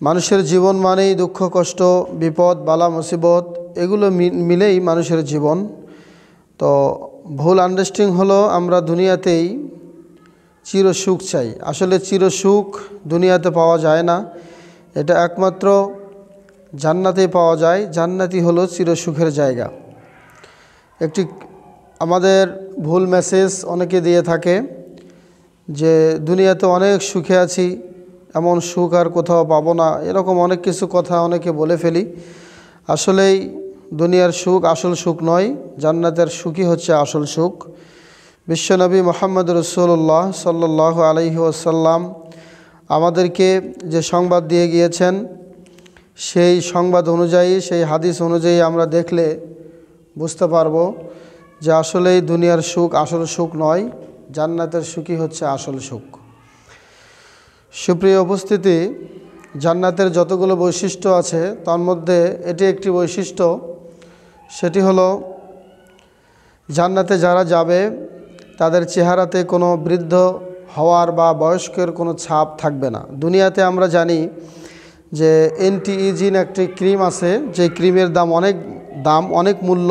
মানুষের জীবন মানেই দুঃখ কষ্ট বিপদ বালা মুসিবত এগুলো মিলেই মানুষের জীবন। তো ভুল আন্ডারস্ট্যান্ডিং হলো আমরা দুনিয়াতেই চিরসুখ চাই। আসলে চিরসুখ দুনিয়াতে পাওয়া যায় না, এটা একমাত্র জান্নাতেই পাওয়া যায়। জান্নাতই হলো চিরসুখের জায়গা। একটি আমাদের ভুল মেসেজ অনেকে দিয়ে থাকে যে দুনিয়াতে অনেক সুখে আছি, এমন সুখ আর কোথাও পাবো না, এরকম অনেক কিছু কথা অনেকে বলে ফেলি। আসলেই দুনিয়ার সুখ আসল সুখ নয়, জান্নাতের সুখই হচ্ছে আসল সুখ। বিশ্বনবী মুহাম্মদ রাসূলুল্লাহ সাল্লাল্লাহু আলাইহি ওয়াসাল্লাম আমাদেরকে যে সংবাদ দিয়ে গিয়েছেন, সেই সংবাদ অনুযায়ী, সেই হাদিস অনুযায়ী আমরা দেখলে বুঝতে পারবো যে আসলেই দুনিয়ার সুখ আসল সুখ নয়, জান্নাতের সুখই হচ্ছে আসল সুখ। সুপ্রিয় উপস্থিতি, জান্নাতের যতগুলো বৈশিষ্ট্য আছে তার মধ্যে এটি একটি বৈশিষ্ট্য, সেটি হলো জান্নাতে যারা যাবে তাদের চেহারাতে কোনো বৃদ্ধ হওয়ার বা বয়স্কের কোনো ছাপ থাকবে না। দুনিয়াতে আমরা জানি যে এন্টি-এজিং একটি ক্রিম আছে, যে ক্রিমের দাম অনেক মূল্য।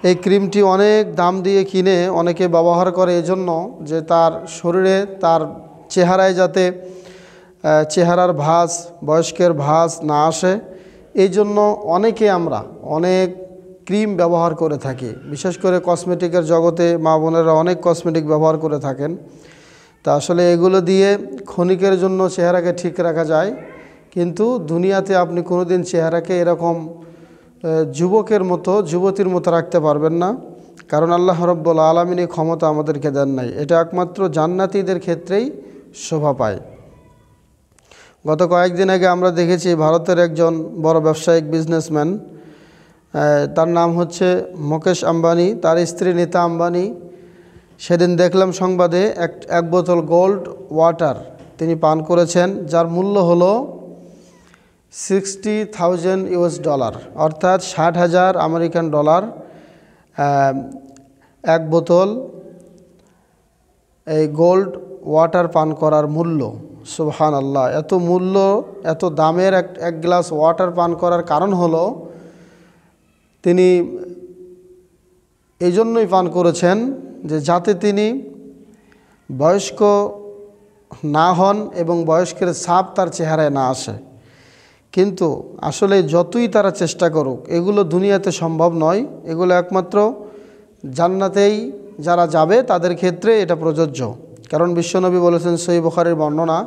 এই ক্রিমটি অনেক দাম দিয়ে কিনে অনেকে ব্যবহার করে এজন্য যে তার শরীরে তার চেহারায় যাতে চেহারার ভাঁজ, বয়স্কের ভাঁজ না আসে, এই জন্য আমরা অনেক ক্রিম ব্যবহার করে থাকি। বিশেষ করে কসমেটিকের জগতে মা বোনেরা অনেক কসমেটিক ব্যবহার করে থাকেন। তা আসলে এগুলো দিয়ে ক্ষণিকের জন্য চেহারাকে ঠিক রাখা যায়, কিন্তু দুনিয়াতে আপনি কোনোদিন চেহারাকে এরকম যুবকের মতো, যুবতীর মতো রাখতে পারবেন না, কারণ আল্লাহ রাব্বুল আলামিন এই ক্ষমতা আমাদেরকে দেন নাই। এটা একমাত্র জান্নাতীদের ক্ষেত্রেই শোভা পায়। গত কয়েকদিন আগে আমরা দেখেছি ভারতের একজন বড় ব্যবসায়িক বিজনেসম্যান, তার নাম হচ্ছে মুকেশ আম্বানি, তার স্ত্রী নীতা আম্বানি। সেদিন দেখলাম সংবাদে এক বোতল গোল্ড ওয়াটার তিনি পান করেছেন, যার মূল্য হলো $60,000, অর্থাৎ 60,000 আমেরিকান ডলার এক বোতল এই গোল্ড ওয়াটার পান করার মূল্য। সুবহানাল্লাহ, এত মূল্য, এত দামের এক গ্লাস ওয়াটার পান করার কারণ হলো তিনি এই জন্যই পান করেছেন যে যাতে তিনি বয়স্ক না হন এবং বয়স্কের ছাপ তার চেহারায় না আসে। কিন্তু আসলে যতই তারা চেষ্টা করুক, এগুলো দুনিয়াতে সম্ভব নয়। এগুলো একমাত্র জান্নাতেই যারা যাবে তাদের ক্ষেত্রে এটা প্রযোজ্য। কারণ বিশ্বনবী বলেছেন সহিহ বুখারীর বর্ণনা,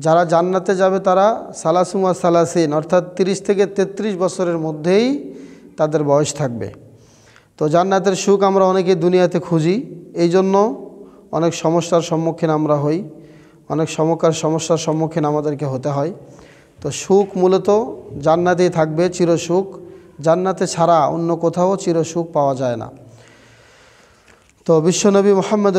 যারা জান্নাতে যাবে তারা সালাসুমা সালাসিন, অর্থাৎ 30 থেকে 33 বছরের মধ্যেই তাদের বয়স থাকবে। তো জান্নাতের সুখ আমরা অনেকে দুনিয়াতে খুঁজি, এই জন্য অনেক সমস্যার সম্মুখীন আমরা হই, অনেক সমস্যার সম্মুখীন আমাদেরকে হতে হয়। তো সুখ মূলত জান্নাতেই থাকবে, চিরসুখ। জান্নাতে ছাড়া অন্য কোথাও চিরসুখ পাওয়া যায় না। তো বিশ্বনবী মুহাম্মদ